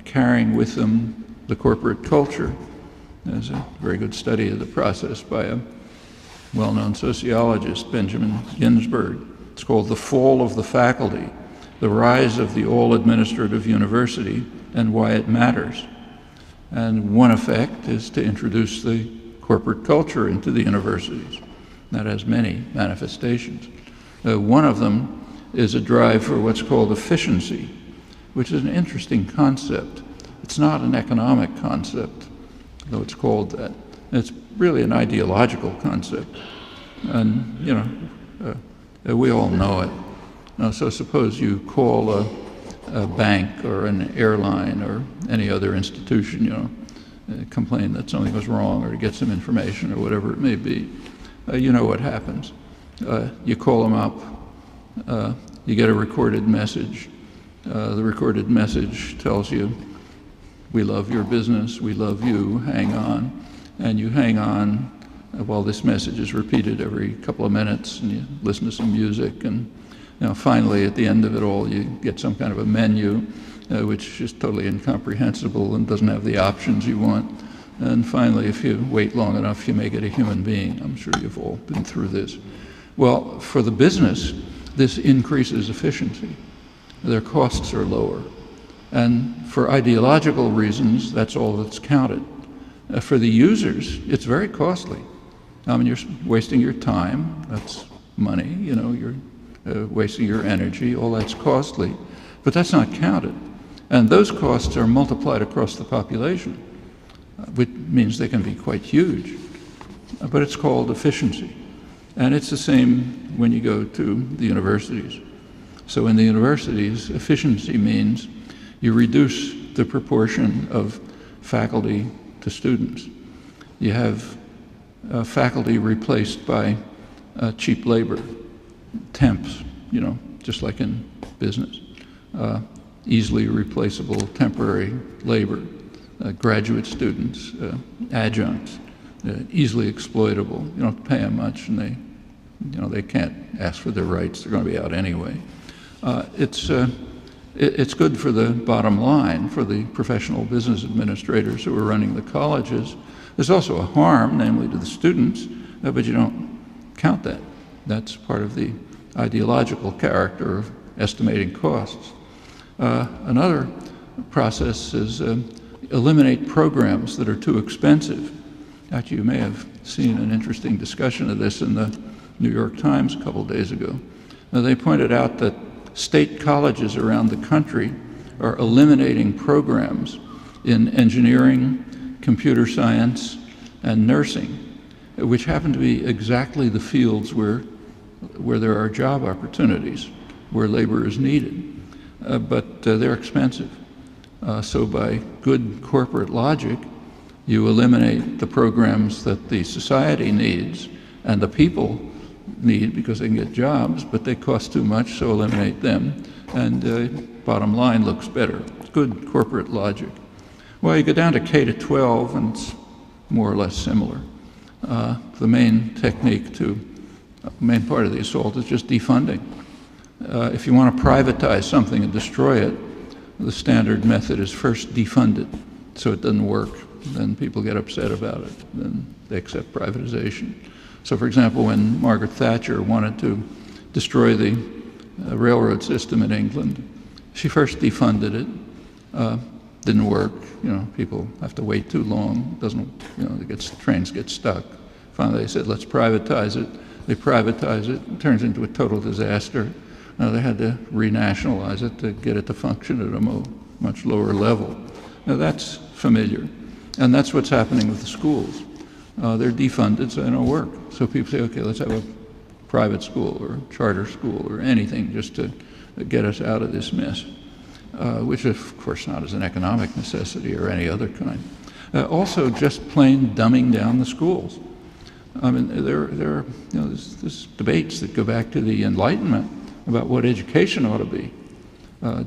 carrying with them the corporate culture. There's a very good study of the process by a well-known sociologist, Benjamin Ginsberg. It's called The Fall of the Faculty, the Rise of the All-Administrative University and Why It Matters. And one effect is to introduce the corporate culture into the universities. That has many manifestations. One of them is a drive for what's called efficiency, which is an interesting concept. It's not an economic concept, though it's called that. It's really an ideological concept. And, you know, we all know it. Now, so suppose you call a bank or an airline or any other institution, you know, complain that something was wrong or to get some information or whatever it may be. You know what happens. You call them up, you get a recorded message. The recorded message tells you, we love your business, we love you, hang on. And you hang on while this message is repeated every couple of minutes, and you listen to some music, and you know, finally at the end of it all you get some kind of a menu, which is totally incomprehensible and doesn't have the options you want. And finally, if you wait long enough, you make it a human being. I'm sure you've all been through this. Well, for the business, this increases efficiency. Their costs are lower. And for ideological reasons, that's all that's counted. For the users, it's very costly. I mean, you're wasting your time, that's money, you know, you're wasting your energy, all that's costly, but that's not counted. And those costs are multiplied across the population, which means they can be quite huge. But it's called efficiency. And it's the same when you go to the universities. So in the universities, efficiency means you reduce the proportion of faculty to students. You have faculty replaced by cheap labor, temps, you know, just like in business. Easily replaceable temporary labor, graduate students, adjuncts, easily exploitable. You don't pay them much, and they can't ask for their rights. They're going to be out anyway. It's good for the bottom line, for the professional business administrators who are running the colleges. There's also a harm, namely to the students, but you don't count that. That's part of the ideological character of estimating costs. Another process is eliminate programs that are too expensive. Actually, you may have seen an interesting discussion of this in the New York Times a couple of days ago. They pointed out that state colleges around the country are eliminating programs in engineering, computer science, and nursing, which happen to be exactly the fields where there are job opportunities, where labor is needed. But they're expensive. So by good corporate logic, you eliminate the programs that the society needs and the people need because they can get jobs, but they cost too much, so eliminate them. And bottom line looks better. It's good corporate logic. Well, you go down to K-12, and it's more or less similar. The main main part of the assault is just defunding. If you want to privatize something and destroy it, the standard method is first defund it so it doesn't work. Then people get upset about it. Then they accept privatization. So, for example, when Margaret Thatcher wanted to destroy the railroad system in England, she first defunded it. Didn't work. You know, people have to wait too long. Doesn't, you know, trains get stuck. Finally, they said, let's privatize it. They privatize it. It turns into a total disaster. Now they had to renationalize it to get it to function at a much lower level. Now that's familiar. And that's what's happening with the schools. They're defunded, so they don't work. So people say, okay, let's have a private school or charter school or anything just to get us out of this mess, which is, of course, not as an economic necessity or any other kind. Also, just plain dumbing down the schools. I mean, there are there's debates that go back to the Enlightenment about what education ought to be.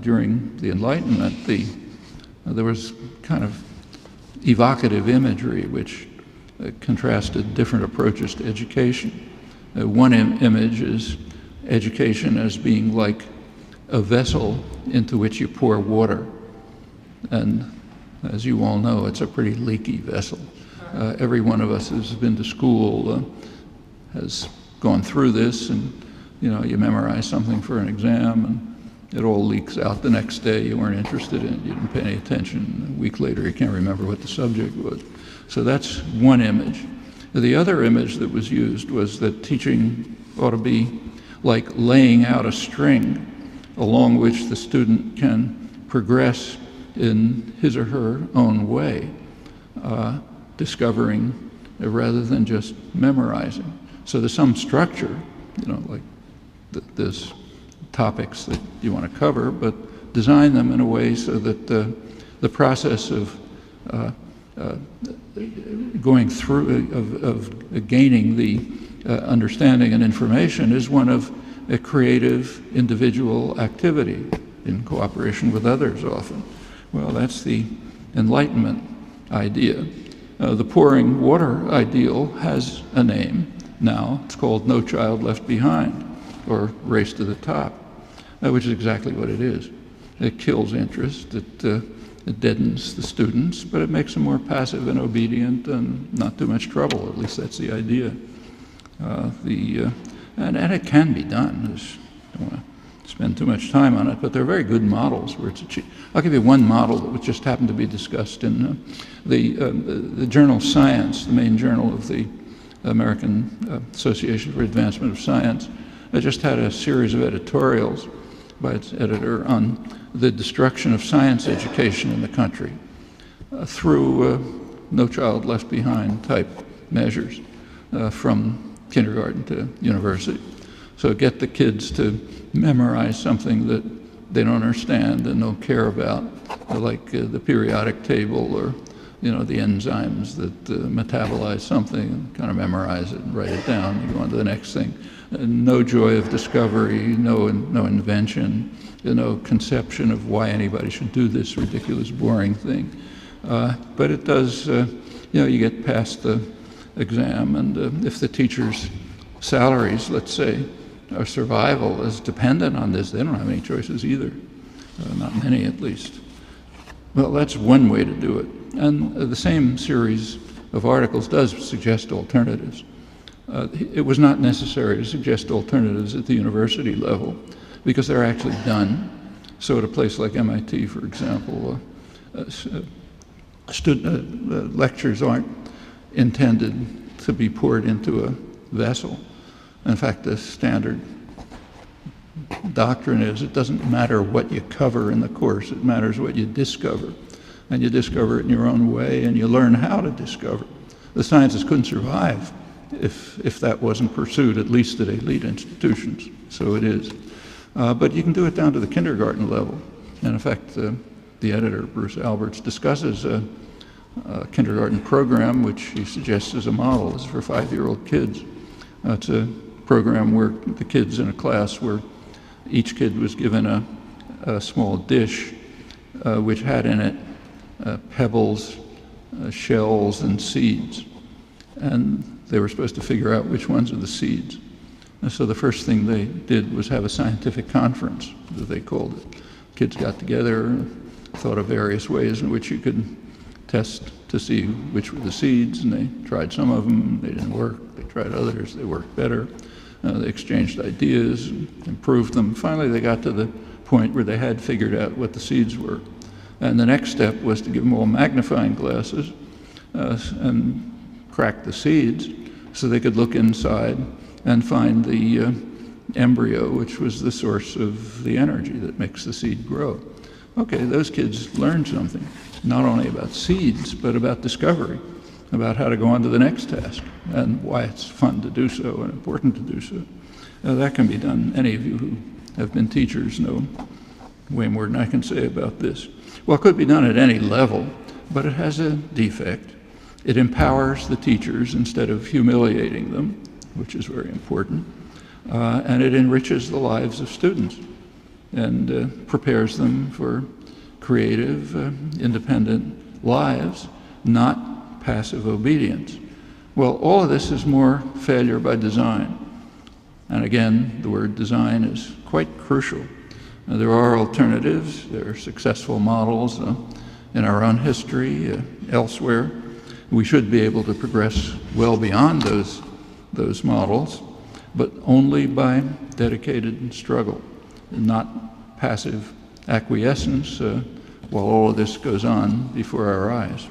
During the Enlightenment, there was kind of evocative imagery which contrasted different approaches to education. One image is education as being like a vessel into which you pour water. And as you all know, it's a pretty leaky vessel. Every one of us has been to school, has gone through this, and you memorize something for an exam, and it all leaks out the next day. You weren't interested in it, you didn't pay any attention. A week later, you can't remember what the subject was. So that's one image. The other image that was used was that teaching ought to be like laying out a string along which the student can progress in his or her own way, discovering rather than just memorizing. So there's some structure, like there's topics that you want to cover, but design them in a way so that the process of going through, of gaining the understanding and information is one of a creative individual activity in cooperation with others often. Well, that's the Enlightenment idea. The pouring water ideal has a name now. It's called No Child Left Behind, or Race to the Top, which is exactly what it is. It kills interest. It deadens the students, but it makes them more passive and obedient and not too much trouble. At least that's the idea. And it can be done. I don't want to spend too much time on it, but they're very good models where it's achieved. I'll give you one model that just happened to be discussed in the journal Science, the main journal of the American Association for Advancement of Science. It just had a series of editorials by its editor on the destruction of science education in the country through No Child Left Behind type measures from kindergarten to university. So get the kids to memorize something that they don't understand and don't care about, like the periodic table or the enzymes that metabolize something, and kind of memorize it and write it down. You go on to the next thing. No joy of discovery, no invention, no conception of why anybody should do this ridiculous, boring thing. But it does, you get past the exam, and if the teacher's salaries, let's say, or survival is dependent on this, they don't have any choices either, not many at least. Well, that's one way to do it. And the same series of articles does suggest alternatives. It was not necessary to suggest alternatives at the university level because they're actually done. So at a place like MIT, for example, lectures aren't intended to be poured into a vessel. In fact, the standard doctrine is it doesn't matter what you cover in the course, it matters what you discover. And you discover it in your own way, and you learn how to discover. The sciences couldn't survive if that wasn't pursued, at least at elite institutions. So it is. But you can do it down to the kindergarten level. And in fact, the editor, Bruce Alberts, discusses a kindergarten program, which he suggests as a model. It's for 5-year-old kids. It's a program where the kids in a class where each kid was given a small dish which had in it pebbles, shells, and seeds. And they were supposed to figure out which ones are the seeds. And so the first thing they did was have a scientific conference, as they called it. Kids got together, thought of various ways in which you could test to see which were the seeds, and they tried some of them, they didn't work. They tried others, they worked better. They exchanged ideas, improved them. Finally, they got to the point where they had figured out what the seeds were. And the next step was to give them all magnifying glasses and crack the seeds so they could look inside and find the embryo, which was the source of the energy that makes the seed grow. Okay, those kids learned something, not only about seeds, but about discovery, about how to go on to the next task and why it's fun to do so and important to do so. That can be done. Any of you who have been teachers know way more than I can say about this. Well, it could be done at any level, but it has a defect. It empowers the teachers instead of humiliating them, which is very important, and it enriches the lives of students and prepares them for creative, independent lives, not passive obedience. Well, all of this is more failure by design. And again, the word design is quite crucial. There are alternatives. There are successful models in our own history, elsewhere. We should be able to progress well beyond those models, but only by dedicated struggle, not passive acquiescence while all of this goes on before our eyes.